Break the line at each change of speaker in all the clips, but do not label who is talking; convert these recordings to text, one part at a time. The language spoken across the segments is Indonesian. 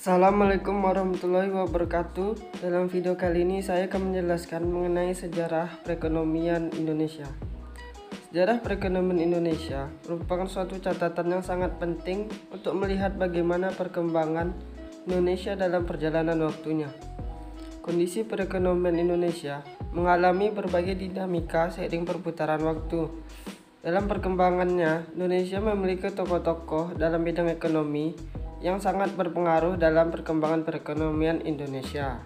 Assalamualaikum warahmatullahi wabarakatuh. Dalam video kali ini saya akan menjelaskan mengenai sejarah perekonomian Indonesia. Sejarah perekonomian Indonesia merupakan suatu catatan yang sangat penting untuk melihat bagaimana perkembangan Indonesia dalam perjalanan waktunya. Kondisi perekonomian Indonesia mengalami berbagai dinamika seiring perputaran waktu. Dalam perkembangannya, Indonesia memiliki tokoh-tokoh dalam bidang ekonomi yang sangat berpengaruh dalam perkembangan perekonomian Indonesia,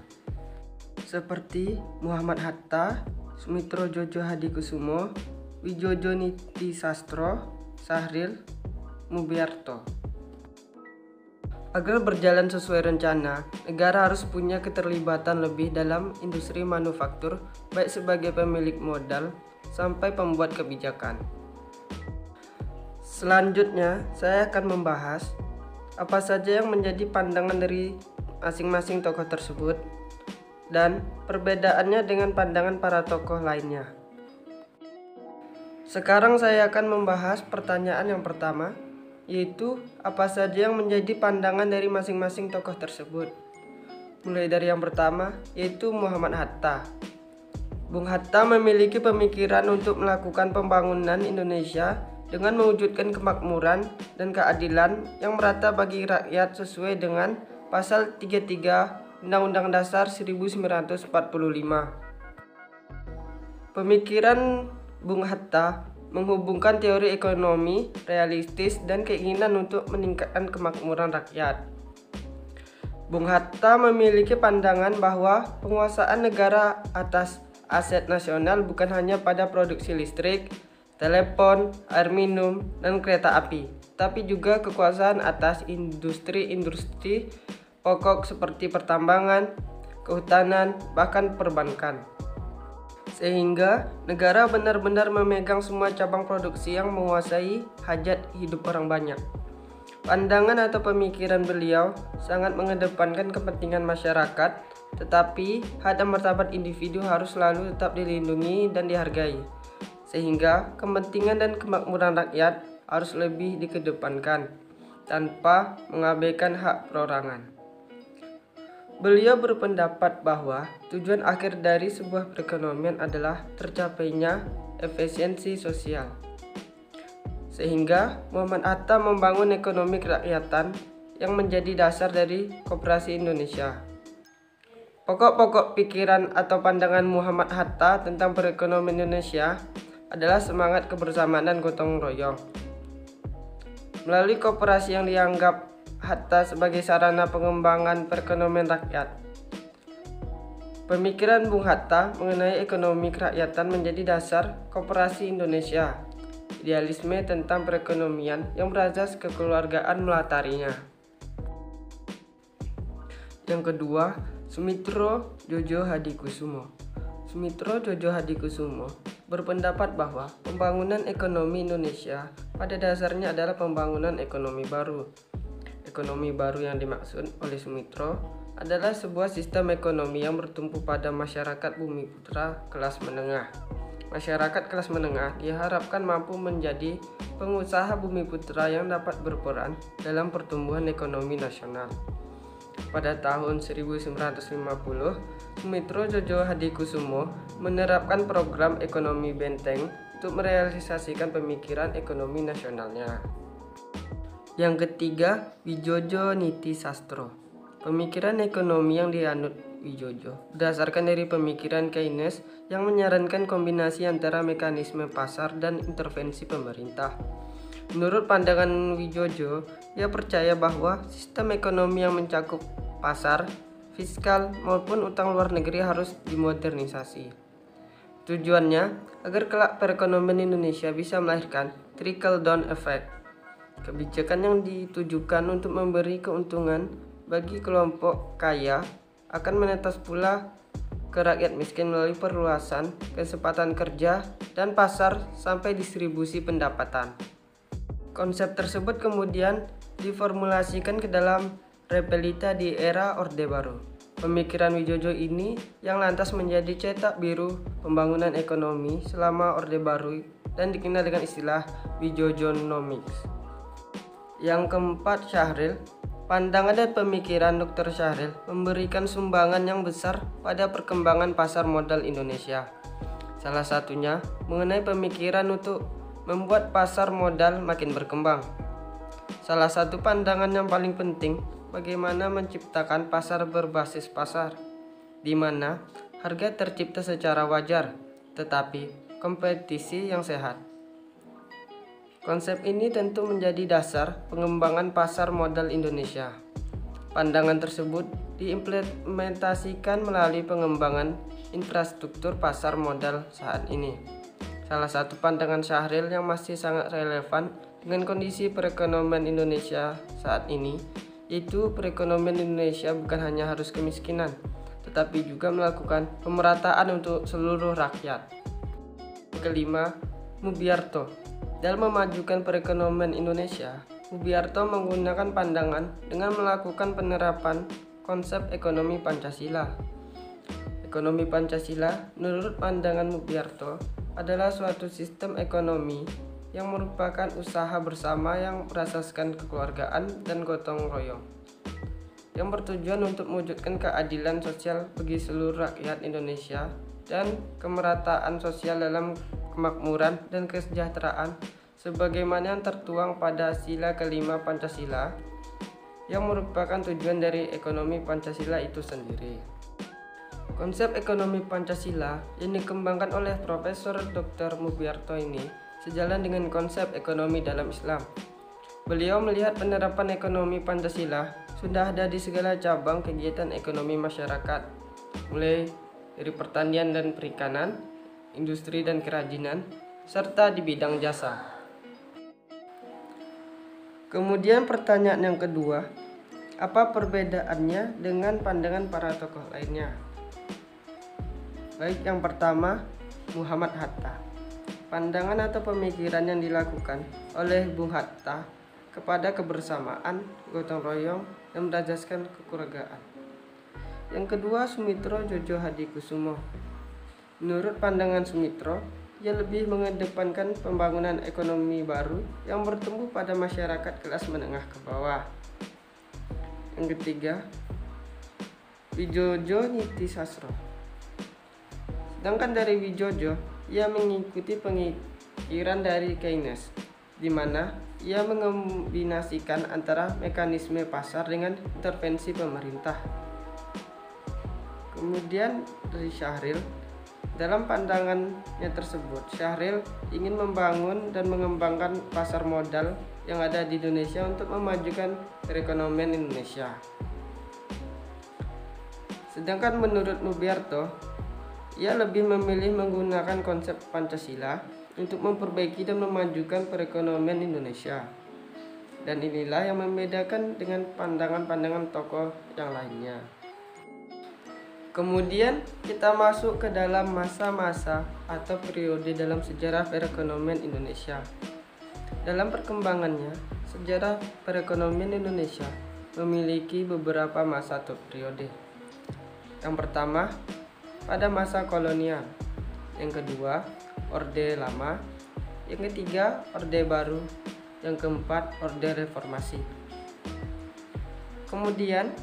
seperti Muhammad Hatta, Sumitro Djojo Hadikusumo, Widjojo Nitisastro, Sahril Mulyarto. Agar berjalan sesuai rencana, negara harus punya keterlibatan lebih dalam industri manufaktur, baik sebagai pemilik modal sampai pembuat kebijakan. Selanjutnya, saya akan membahas apa saja yang menjadi pandangan dari masing-masing tokoh tersebut dan perbedaannya dengan pandangan para tokoh lainnya. Sekarang saya akan membahas pertanyaan yang pertama, yaitu apa saja yang menjadi pandangan dari masing-masing tokoh tersebut. Mulai dari yang pertama, yaitu Muhammad Hatta. Bung Hatta memiliki pemikiran untuk melakukan pembangunan Indonesia dengan mewujudkan kemakmuran dan keadilan yang merata bagi rakyat sesuai dengan Pasal 33 Undang-Undang Dasar 1945. Pemikiran Bung Hatta menghubungkan teori ekonomi realistis dan keinginan untuk meningkatkan kemakmuran rakyat. Bung Hatta memiliki pandangan bahwa penguasaan negara atas aset nasional bukan hanya pada produksi listrik, telepon, air minum, dan kereta api, tapi juga kekuasaan atas industri-industri pokok seperti pertambangan, kehutanan, bahkan perbankan. Sehingga negara benar-benar memegang semua cabang produksi yang menguasai hajat hidup orang banyak. Pandangan atau pemikiran beliau sangat mengedepankan kepentingan masyarakat, tetapi hak dan martabat individu harus selalu tetap dilindungi dan dihargai. Sehingga kepentingan dan kemakmuran rakyat harus lebih dikedepankan tanpa mengabaikan hak perorangan. Beliau berpendapat bahwa tujuan akhir dari sebuah perekonomian adalah tercapainya efisiensi sosial. Sehingga Muhammad Hatta membangun ekonomi kerakyatan yang menjadi dasar dari Koperasi Indonesia. Pokok-pokok pikiran atau pandangan Muhammad Hatta tentang perekonomian Indonesia adalah semangat kebersamaan dan gotong royong. Melalui koperasi yang dianggap Hatta sebagai sarana pengembangan perekonomian rakyat. Pemikiran Bung Hatta mengenai ekonomi kerakyatan menjadi dasar Koperasi Indonesia. Idealisme tentang perekonomian yang berazas kekeluargaan melatarinya. Yang kedua, Sumitro Djojo Hadikusumo. Sumitro Djojo Hadikusumo berpendapat bahwa pembangunan ekonomi Indonesia pada dasarnya adalah pembangunan ekonomi baru. Ekonomi baru yang dimaksud oleh Sumitro adalah sebuah sistem ekonomi yang bertumpu pada masyarakat Bumiputra kelas menengah. Masyarakat kelas menengah diharapkan mampu menjadi pengusaha Bumiputra yang dapat berperan dalam pertumbuhan ekonomi nasional. Pada tahun 1950, Sumitro Djojo Hadikusumo menerapkan program ekonomi benteng untuk merealisasikan pemikiran ekonomi nasionalnya. Yang ketiga, Widjojo Nitisastro. Pemikiran ekonomi yang dianut Widjojo berdasarkan dari pemikiran Keynes yang menyarankan kombinasi antara mekanisme pasar dan intervensi pemerintah. Menurut pandangan Widjojo, ia percaya bahwa sistem ekonomi yang mencakup pasar, fiskal, maupun utang luar negeri harus dimodernisasi. Tujuannya agar kelak perekonomian Indonesia bisa melahirkan trickle-down effect. Kebijakan yang ditujukan untuk memberi keuntungan bagi kelompok kaya akan menetas pula ke rakyat miskin melalui perluasan kesempatan kerja dan pasar sampai distribusi pendapatan. Konsep tersebut kemudian diformulasikan ke dalam Repelita di era Orde Baru. Pemikiran Widjojo ini yang lantas menjadi cetak biru pembangunan ekonomi selama Orde Baru dan dikenal dengan istilah Widjojonomics. Yang keempat, Sahril Pandangan dan pemikiran Dr. Syahril memberikan sumbangan yang besar pada perkembangan pasar modal Indonesia. Salah satunya mengenai pemikiran untuk membuat pasar modal makin berkembang. Salah satu pandangan yang paling penting bagaimana menciptakan pasar berbasis pasar, di mana harga tercipta secara wajar, tetapi kompetisi yang sehat. Konsep ini tentu menjadi dasar pengembangan pasar modal Indonesia. Pandangan tersebut diimplementasikan melalui pengembangan infrastruktur pasar modal saat ini. Salah satu pandangan Syahril yang masih sangat relevan dengan kondisi perekonomian Indonesia saat ini, yaitu perekonomian Indonesia bukan hanya harus kemiskinan, tetapi juga melakukan pemerataan untuk seluruh rakyat. Kelima, Mubiarto. Dalam memajukan perekonomian Indonesia, Mubiarto menggunakan pandangan dengan melakukan penerapan konsep ekonomi Pancasila. Ekonomi Pancasila, menurut pandangan Mubiarto, adalah suatu sistem ekonomi yang merupakan usaha bersama yang berasaskan kekeluargaan dan gotong royong, yang bertujuan untuk mewujudkan keadilan sosial bagi seluruh rakyat Indonesia dan kemerataan sosial dalam kemakmuran dan kesejahteraan sebagaimana yang tertuang pada sila kelima Pancasila, yang merupakan tujuan dari ekonomi Pancasila itu sendiri. Konsep ekonomi Pancasila yang dikembangkan oleh Profesor Dr. Mubiarto ini sejalan dengan konsep ekonomi dalam Islam. Beliau melihat penerapan ekonomi Pancasila sudah ada di segala cabang kegiatan ekonomi masyarakat, mulai dari pertanian dan perikanan, industri dan kerajinan, serta di bidang jasa. Kemudian pertanyaan yang kedua, apa perbedaannya dengan pandangan para tokoh lainnya? Baik, yang pertama, Muhammad Hatta. Pandangan atau pemikiran yang dilakukan oleh Bung Hatta kepada kebersamaan, gotong royong, dan berasaskan kekeluargaan. Yang kedua, Sumitro Jojo Hadikusumo. Menurut pandangan Sumitro, ia lebih mengedepankan pembangunan ekonomi baru yang bertumbuh pada masyarakat kelas menengah ke bawah. Yang ketiga, Wijojo Nitisasro. Sedangkan dari Wijojo, ia mengikuti pemikiran dari Keynes, di mana ia mengombinasikan antara mekanisme pasar dengan intervensi pemerintah. Kemudian dari Syahril, dalam pandangannya tersebut, Syahril ingin membangun dan mengembangkan pasar modal yang ada di Indonesia untuk memajukan perekonomian Indonesia. Sedangkan menurut Mubiarto, ia lebih memilih menggunakan konsep Pancasila untuk memperbaiki dan memajukan perekonomian Indonesia. Dan inilah yang membedakan dengan pandangan-pandangan tokoh yang lainnya. Kemudian kita masuk ke dalam masa-masa atau periode dalam sejarah perekonomian Indonesia. Dalam perkembangannya, sejarah perekonomian Indonesia memiliki beberapa masa atau periode. Yang pertama, pada masa kolonial. Yang kedua, Orde Lama. Yang ketiga, Orde Baru. Yang keempat, Orde Reformasi. Kemudian,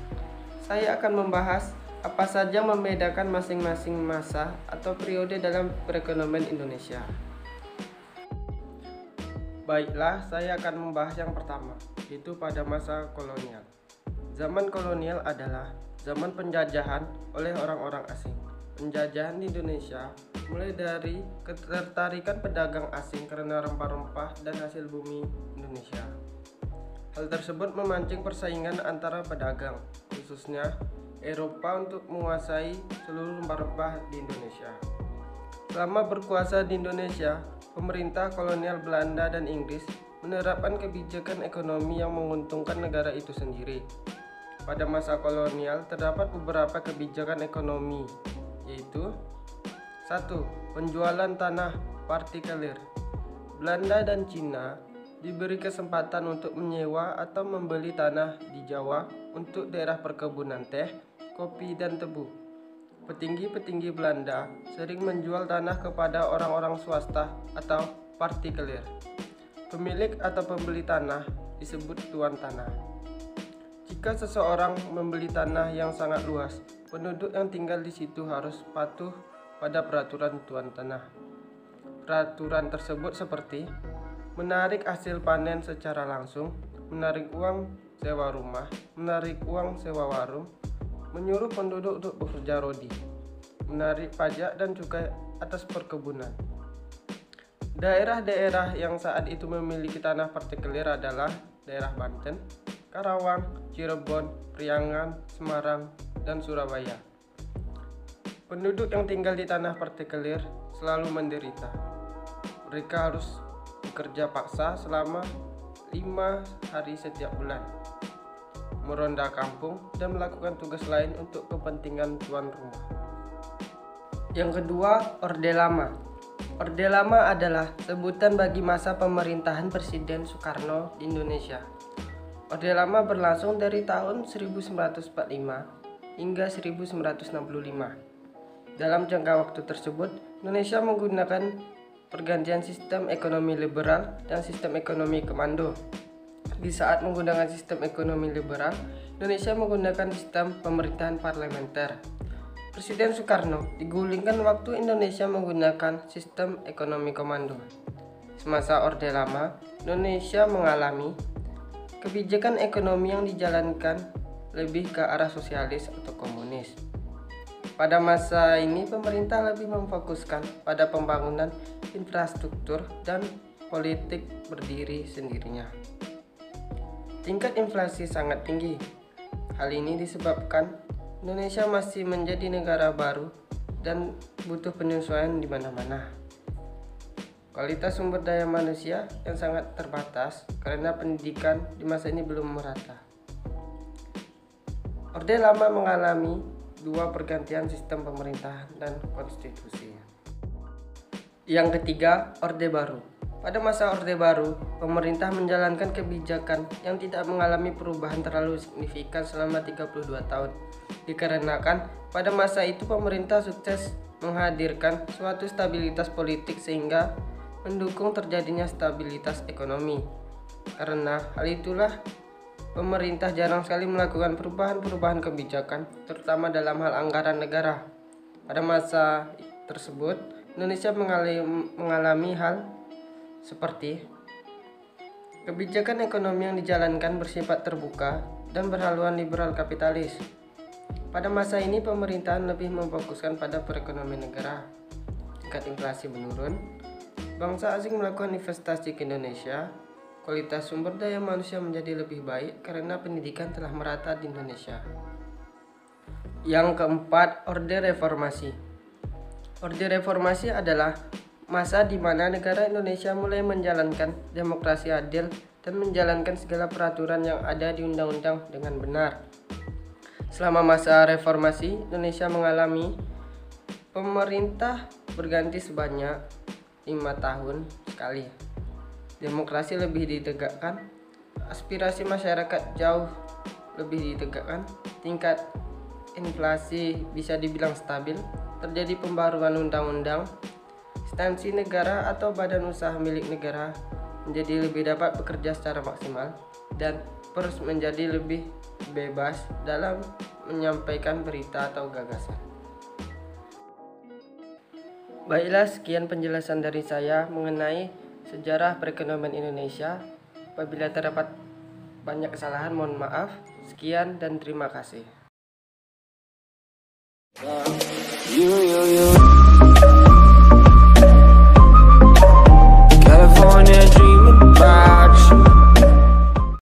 saya akan membahas apa saja membedakan masing-masing masa atau periode dalam perekonomian Indonesia. Baiklah, saya akan membahas yang pertama, yaitu pada masa kolonial. Zaman kolonial adalah zaman penjajahan oleh orang-orang asing. Penjajahan di Indonesia mulai dari ketertarikan pedagang asing karena rempah-rempah dan hasil bumi Indonesia. Hal tersebut memancing persaingan antara pedagang, khususnya Eropa, untuk menguasai seluruh rempah-rempah di Indonesia. Selama berkuasa di Indonesia, pemerintah kolonial Belanda dan Inggris menerapkan kebijakan ekonomi yang menguntungkan negara itu sendiri. Pada masa kolonial terdapat beberapa kebijakan ekonomi, yaitu 1. Penjualan tanah partikelir. Belanda dan Cina diberi kesempatan untuk menyewa atau membeli tanah di Jawa untuk daerah perkebunan teh, kopi, dan tebu. Petinggi-petinggi Belanda sering menjual tanah kepada orang-orang swasta atau partikelir. Pemilik atau pembeli tanah disebut tuan tanah. Jika seseorang membeli tanah yang sangat luas, penduduk yang tinggal di situ harus patuh pada peraturan tuan tanah. Peraturan tersebut seperti menarik hasil panen secara langsung, menarik uang sewa rumah, menarik uang sewa warung, menyuruh penduduk untuk bekerja rodi, menarik pajak dan cukai atas perkebunan. Daerah-daerah yang saat itu memiliki tanah partikelir adalah daerah Banten, Karawang, Cirebon, Priangan, Semarang, dan Surabaya. Penduduk yang tinggal di tanah partikelir selalu menderita. Mereka harus bekerja paksa selama 5 hari setiap bulan, meronda kampung, dan melakukan tugas lain untuk kepentingan tuan rumah. Yang kedua, Orde Lama. Orde Lama adalah sebutan bagi masa pemerintahan Presiden Soekarno di Indonesia. Orde Lama berlangsung dari tahun 1945 hingga 1965. Dalam jangka waktu tersebut, Indonesia menggunakan pergantian sistem ekonomi liberal dan sistem ekonomi komando. Di saat menggunakan sistem ekonomi liberal, Indonesia menggunakan sistem pemerintahan parlementer. Presiden Soekarno digulingkan waktu Indonesia menggunakan sistem ekonomi komando. Semasa Orde Lama, Indonesia mengalami kebijakan ekonomi yang dijalankan lebih ke arah sosialis atau komunis. Pada masa ini pemerintah lebih memfokuskan pada pembangunan infrastruktur dan politik berdiri sendirinya. Tingkat inflasi sangat tinggi. Hal ini disebabkan Indonesia masih menjadi negara baru dan butuh penyesuaian di mana-mana. Kualitas sumber daya manusia yang sangat terbatas karena pendidikan di masa ini belum merata. Orde Lama mengalami 2 pergantian sistem pemerintahan dan konstitusi. Yang ketiga, Orde Baru. Pada masa Orde Baru, pemerintah menjalankan kebijakan yang tidak mengalami perubahan terlalu signifikan selama 32 tahun. Dikarenakan pada masa itu pemerintah sukses menghadirkan suatu stabilitas politik sehingga mendukung terjadinya stabilitas ekonomi. Karena hal itulah pemerintah jarang sekali melakukan perubahan-perubahan kebijakan, terutama dalam hal anggaran negara. Pada masa tersebut, Indonesia mengalami hal seperti kebijakan ekonomi yang dijalankan bersifat terbuka dan berhaluan liberal kapitalis. Pada masa ini pemerintahan lebih memfokuskan pada perekonomian negara. Tingkat inflasi menurun, bangsa asing melakukan investasi ke Indonesia, kualitas sumber daya manusia menjadi lebih baik karena pendidikan telah merata di Indonesia. Yang keempat, Orde Reformasi. Orde Reformasi adalah masa di mana negara Indonesia mulai menjalankan demokrasi adil dan menjalankan segala peraturan yang ada di undang-undang dengan benar. Selama masa reformasi, Indonesia mengalami pemerintah berganti sebanyak 5 tahun sekali. Demokrasi lebih ditegakkan, aspirasi masyarakat jauh lebih ditegakkan, tingkat inflasi bisa dibilang stabil, terjadi pembaruan undang-undang, instansi negara atau badan usaha milik negara menjadi lebih dapat bekerja secara maksimal dan pers menjadi lebih bebas dalam menyampaikan berita atau gagasan. Baiklah, sekian penjelasan dari saya mengenai sejarah perekonomian Indonesia. Apabila terdapat banyak kesalahan, mohon maaf. Sekian dan terima kasih.